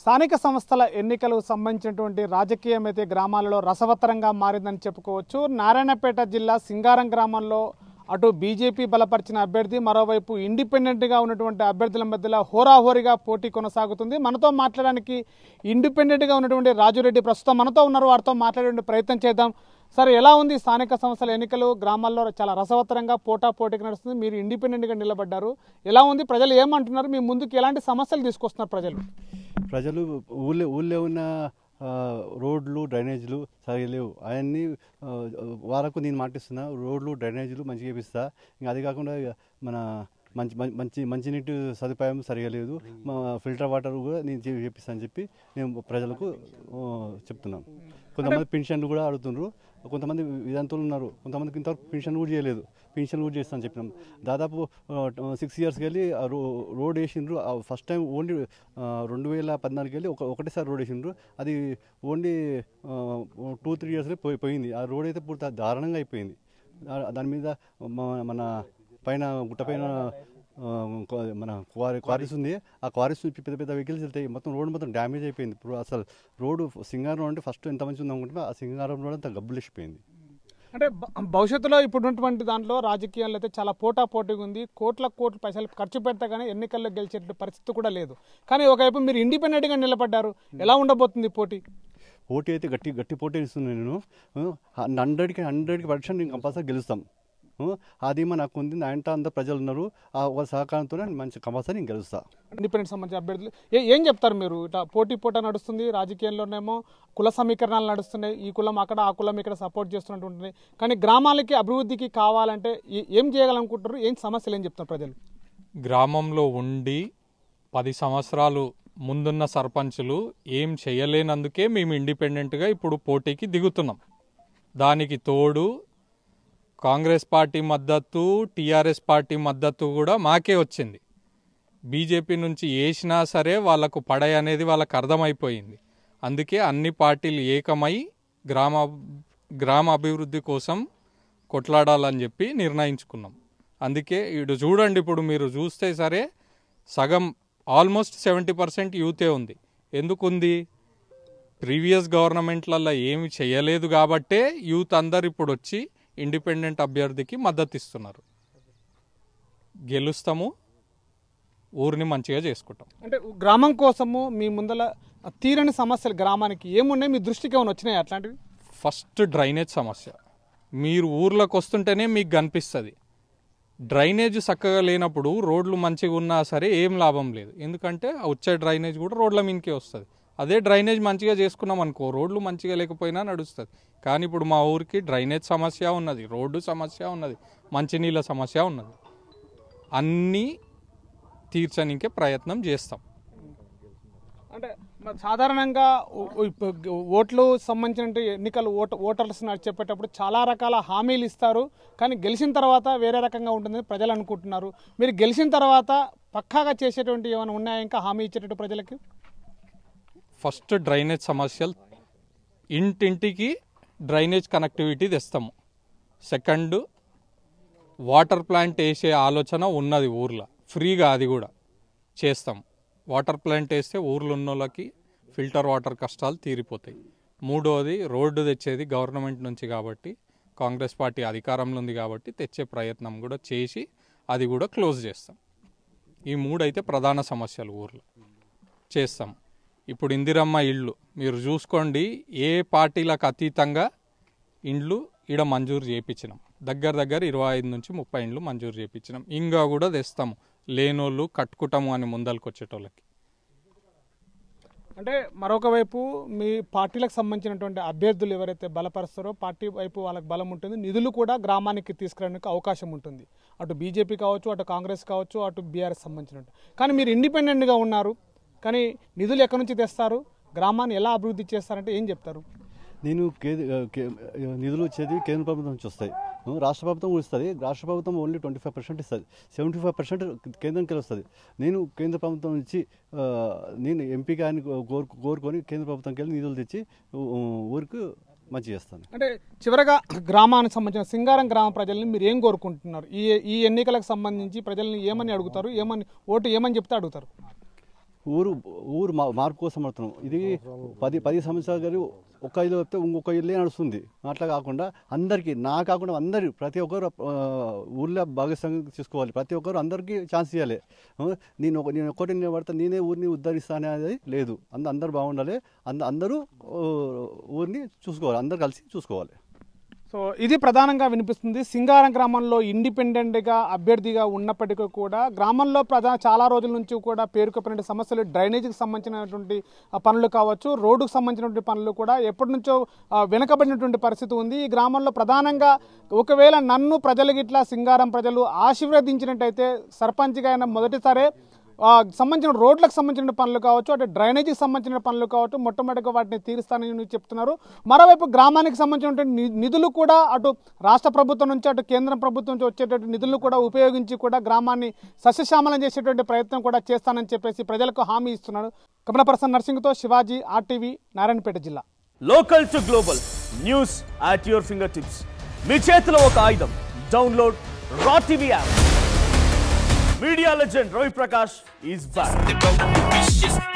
స్థానిక సంస్థల ఎన్నికలకు సంబంధించినటువంటి రాజకీయం అయితే గ్రామాలలో రసవత్తరంగా మారిందని చెప్పుకోవచ్చు. నారాయణపేట జిల్లా సింగారం గ్రామంలో అటు బీజేపీ బలపరిచిన అభ్యర్థి, మరోవైపు ఇండిపెండెంట్గా ఉన్నటువంటి అభ్యర్థుల మధ్యలో హోరాహోరీగా పోటీ కొనసాగుతుంది. మనతో మాట్లాడడానికి ఇండిపెండెంట్గా ఉన్నటువంటి రాజురెడ్డి ప్రస్తుతం మనతో ఉన్నారు. వారితో మాట్లాడే ప్రయత్నం చేద్దాం. సరే, ఎలా ఉంది స్థానిక సంస్థల ఎన్నికలు? గ్రామాల్లో చాలా రసవత్తరంగా పోటాపోటీగా నడుస్తుంది. మీరు ఇండిపెండెంట్గా నిలబడ్డారు. ఎలా ఉంది? ప్రజలు ఏమంటున్నారు? మీ ముందుకు ఎలాంటి సమస్యలు తీసుకొస్తున్నారు ప్రజలు? ఊళ్ళో ఉన్న రోడ్లు డ్రైనేజీలు సరిగా లేవు. అవన్నీ వాళ్ళకు నేను మాటిస్తున్నా, రోడ్లు డ్రైనేజీలు మంచిగా వేపిస్తా. ఇంకా అది కాకుండా మన మంచినీటి సదుపాయం సరిగా లేదు, ఫిల్టర్ వాటర్ కూడా నేను చేపిస్తా అని చెప్పి నేను ప్రజలకు చెప్తున్నాం. కొంతమంది పెన్షన్లు కూడా అడుగుతున్నారు, కొంతమంది విధాంతులు ఉన్నారు, కొంతమందికి ఇంతవరకు పెన్షన్ కూడా చేయలేదు. పెన్షన్ కూడా చేస్తా అని చెప్పినాం. దాదాపు 6 years వెళ్ళి రోడ్ వేసిండ్రు. ఫస్ట్ టైం ఓన్లీ 2014 వెళ్ళి ఒకటేసారి రోడ్ వేసిండ్రు. అది ఓన్లీ 2-3 yearsలో పోయింది. ఆ రోడ్ అయితే పూర్తి దారుణంగా అయిపోయింది. దాని మీద మన పైన గుట్టపైన మన క్వారీస్ ఉంది. ఆ క్వారీస్ పెద్ద పెద్ద వెహికల్స్ వెళ్తాయి. మొత్తం రోడ్ మొత్తం డ్యామేజ్ అయిపోయింది. ఇప్పుడు అసలు రోడ్డు సింగారం అంటే ఫస్ట్ ఎంత మంచి ఉంది అనుకుంటున్నా, ఆ సింగారం రోడ్ అంతా గబ్బులేసిపోయింది. అంటే భవిష్యత్తులో ఇప్పుడున్నటువంటి దాంట్లో రాజకీయాల్లో అయితే చాలా పోటాపోటీగా ఉంది. కోట్ల పైసలు ఖర్చు పెడితే కానీ ఎన్నికల్లో గెలిచే పరిస్థితి కూడా లేదు. కానీ ఒకవైపు మీరు ఇండిపెండెంట్గా నిలబడ్డారు. ఎలా ఉండబోతుంది పోటీ? పోటీ అయితే గట్టి పోటీ ఇస్తున్నాను నేను. 100% నేను కంపల్సరీ గెలుస్తాం. అది నాకు ఉంది. ఆయనతో అందరు ప్రజలు ఉన్నారు. వాళ్ళ సహకారంతో మంచి కంపల్సరీ నేను గెలుస్తా. ఇండిపెండెంట్ సంబంధించిన అభ్యర్థులు ఏం చెప్తారు మీరు? ఇట్లా పోటా నడుస్తుంది. రాజకీయాల్లోనేమో కుల సమీకరణాలు నడుస్తున్నాయి. ఈ కులం అక్కడ, ఆ కులం ఇక్కడ సపోర్ట్ చేస్తున్నట్టు. కానీ గ్రామాలకి అభివృద్ధికి కావాలంటే ఏం చేయాలనుకుంటారు? ఏం సమస్యలు ఏం చెప్తారు ప్రజలు? గ్రామంలో ఉండి 10 సంవత్సరాలు ముందున్న సర్పంచులు ఏం చేయలేనందుకే మేము ఇండిపెండెంట్గా ఇప్పుడు పోటీకి దిగుతున్నాం. దానికి తోడు కాంగ్రెస్ పార్టీ మద్దతు, టీఆర్ఎస్ పార్టీ మద్దతు కూడా మాకే వచ్చింది. బీజేపీ నుంచి వేసినా సరే వాళ్ళకు పడై అనేది వాళ్ళకు అర్థమైపోయింది. అందుకే అన్ని పార్టీలు ఏకమై గ్రామ అభివృద్ధి కోసం కొట్లాడాలని చెప్పి నిర్ణయించుకున్నాం. అందుకే ఇటు చూడండి, ఇప్పుడు మీరు చూస్తే సరే సగం ఆల్మోస్ట్ 70% యూతే ఉంది. ఎందుకుంది? ప్రీవియస్ గవర్నమెంట్లలో ఏమి చేయలేదు కాబట్టే యూత్ అందరు ఇప్పుడు వచ్చి ఇండిపెండెంట్ అభ్యర్థికి మద్దతు ఇస్తున్నారు. గెలుస్తాము, ఊరిని మంచిగా చేసుకుంటాం. అంటే గ్రామం కోసము మీ ముందల తీరని సమస్యలు గ్రామానికి ఏమున్నాయి? మీ దృష్టికి ఏమైనా వచ్చినాయి అట్లాంటివి? ఫస్ట్ డ్రైనేజ్ సమస్య. మీరు ఊర్లోకి వస్తుంటేనే మీకు కనిపిస్తుంది. డ్రైనేజ్ చక్కగా లేనప్పుడు రోడ్లు మంచిగా ఉన్నా సరే ఏం లాభం లేదు. ఎందుకంటే వచ్చే డ్రైనేజ్ కూడా రోడ్ల మీదకే వస్తుంది. అదే డ్రైనేజ్ మంచిగా చేసుకున్నాం అనుకో, రోడ్లు మంచిగా లేకపోయినా నడుస్తుంది. కానీ ఇప్పుడు మా ఊరికి డ్రైనేజ్ సమస్య ఉన్నది, రోడ్డు సమస్య ఉన్నది, మంచినీళ్ళ సమస్య ఉన్నది. అన్నీ తీర్చనికే ప్రయత్నం చేస్తాం. అంటే సాధారణంగా ఓట్లు సంబంధించిన ఎన్నికలు ఓటర్స్ చెప్పేటప్పుడు చాలా రకాల హామీలు ఇస్తారు. కానీ గెలిచిన తర్వాత వేరే రకంగా ఉంటుందని ప్రజలు అనుకుంటున్నారు. మీరు గెలిచిన తర్వాత పక్కాగా చేసేటువంటి ఏమైనా ఉన్నాయా ఇంకా హామీ ఇచ్చేటట్టు ప్రజలకి? ఫస్ట్ డ్రైనేజ్ సమస్యలు, ఇంటింటికి డ్రైనేజ్ కనెక్టివిటీ తెస్తాము. సెకండ్, వాటర్ ప్లాంట్ వేసే ఆలోచన ఉన్నది ఊర్లో, ఫ్రీగా అది కూడా చేస్తాం. వాటర్ ప్లాంట్ వేస్తే ఊర్లో ఉన్న వాళ్ళకి ఫిల్టర్ వాటర్ కష్టాలు తీరిపోతాయి. మూడోది, రోడ్డు తెచ్చేది గవర్నమెంట్ నుంచి కాబట్టి, కాంగ్రెస్ పార్టీ అధికారంలో ఉంది కాబట్టి తెచ్చే ప్రయత్నం కూడా చేసి అది కూడా క్లోజ్ చేస్తాం. ఈ 3 అయితే ప్రధాన సమస్యలు ఊర్లో చేస్తాం. ఇప్పుడు ఇందిరమ్మ ఇళ్ళు మీరు చూసుకోండి, ఏ పార్టీలకు అతీతంగా ఇండ్లు ఈడ మంజూరు చేయించినాం. దగ్గర 25 నుంచి 30 ఇండ్లు మంజూరు చేయించినాం. ఇంకా కూడా తెస్తాము, లేనోళ్ళు కట్టుకుంటాము అని ముందరికి వచ్చేటోళ్ళకి. అంటే మరొక వైపు మీ పార్టీలకు సంబంధించినటువంటి అభ్యర్థులు ఎవరైతే బలపరుస్తారో పార్టీ వైపు వాళ్ళకి బలం ఉంటుంది, నిధులు కూడా గ్రామానికి తీసుకురావడానికి అవకాశం ఉంటుంది. అటు బీజేపీ కావచ్చు, అటు కాంగ్రెస్ కావచ్చు, అటు బీఆర్ఎస్ సంబంధించినట్టు. కానీ మీరు ఇండిపెండెంట్గా ఉన్నారు. కానీ నిధులు ఎక్కడి నుంచి తెస్తారు? గ్రామాన్ని ఎలా అభివృద్ధి చేస్తారంటే ఏం చెప్తారు? నేను నిధులు వచ్చేది కేంద్ర ప్రభుత్వం నుంచి వస్తాయి, రాష్ట్ర ప్రభుత్వం కూడా ఇస్తుంది. రాష్ట్ర ప్రభుత్వం ఓన్లీ 25% ఇస్తుంది, 75% కేంద్రంకి వస్తుంది. నేను కేంద్ర ప్రభుత్వం నుంచి నేను ఎంపీగా ఆయన కోరుకొని కేంద్ర ప్రభుత్వంకి వెళ్ళి నిధులు తెచ్చి ఊరికి మంచి చేస్తాను. అంటే చివరగా గ్రామానికి సంబంధించిన సింగారం గ్రామ ప్రజల్ని మీరు ఏం కోరుకుంటున్నారు? ఈ ఎన్నికలకు సంబంధించి ప్రజల్ని ఏమని అడుగుతారు? ఓటు ఏమని చెప్తే అడుగుతారు? ఊరు మార్పు కోసం పడుతున్నాం. ఇది 10 సంవత్సరాలు కానీ ఒక ఇల్లు వస్తే ఇంకొక ఇల్లే నడుస్తుంది. అట్లా కాకుండా అందరికీ కాకుండా అందరూ ప్రతి ఒక్కరు ఊళ్ళో భాగస్వామ్యం చేసుకోవాలి. ప్రతి ఒక్కరు అందరికీ ఛాన్స్ ఇవ్వాలి. నేను ఒక్కటి నిలబడతా నేనే ఊరిని ఉద్ధరిస్తానే అనేది లేదు. అందరూ బాగుండాలి. అందరూ ఊరిని చూసుకోవాలి. అందరు కలిసి చూసుకోవాలి. సో ఇది ప్రధానంగా వినిపిస్తుంది. సింగారం గ్రామంలో ఇండిపెండెంట్గా అభ్యర్థిగా ఉన్నప్పటికీ కూడా గ్రామంలో చాలా రోజుల నుంచి కూడా పేరుకుపోయిన సమస్యలు డ్రైనేజీకి సంబంధించినటువంటి పనులు కావచ్చు, రోడ్డుకు సంబంధించినటువంటి పనులు కూడా ఎప్పటి నుంచో వెనుకబడినటువంటి పరిస్థితి ఉంది. ఈ గ్రామంలో ప్రధానంగా ఒకవేళ నన్ను ప్రజలు గిట్లా సింగారం ప్రజలు ఆశీర్వదించినట్టయితే సర్పంచ్గా అయిన మొదటిసారే సంబంధించిన రోడ్లకు సంబంధించిన పనులు కావచ్చు, అటు డ్రైనేజీకి సంబంధించిన పనులు కావచ్చు, మొట్టమొదటిగా వాటిని తీరుస్తానని చెప్తున్నారు. మరోవైపు గ్రామానికి సంబంధించినటువంటి నిధులు కూడా అటు రాష్ట్ర ప్రభుత్వం నుంచి అటు కేంద్ర ప్రభుత్వం నుంచి వచ్చేటువంటి నిధులను కూడా ఉపయోగించి కూడా గ్రామాన్ని సస్యశ్యామలం చేసేటువంటి ప్రయత్నం కూడా చేస్తానని చెప్పేసి ప్రజలకు హామీ ఇస్తున్నారు. కెమెరా పర్సన్ నర్సింగ్తో శివాజీ, RTV, నారాయణపేట జిల్లా. Local to global news at your finger tips. మీ చేతిలో ఒక ఆయుధం. Download R TV app. Media legend Ravi Prakash is back.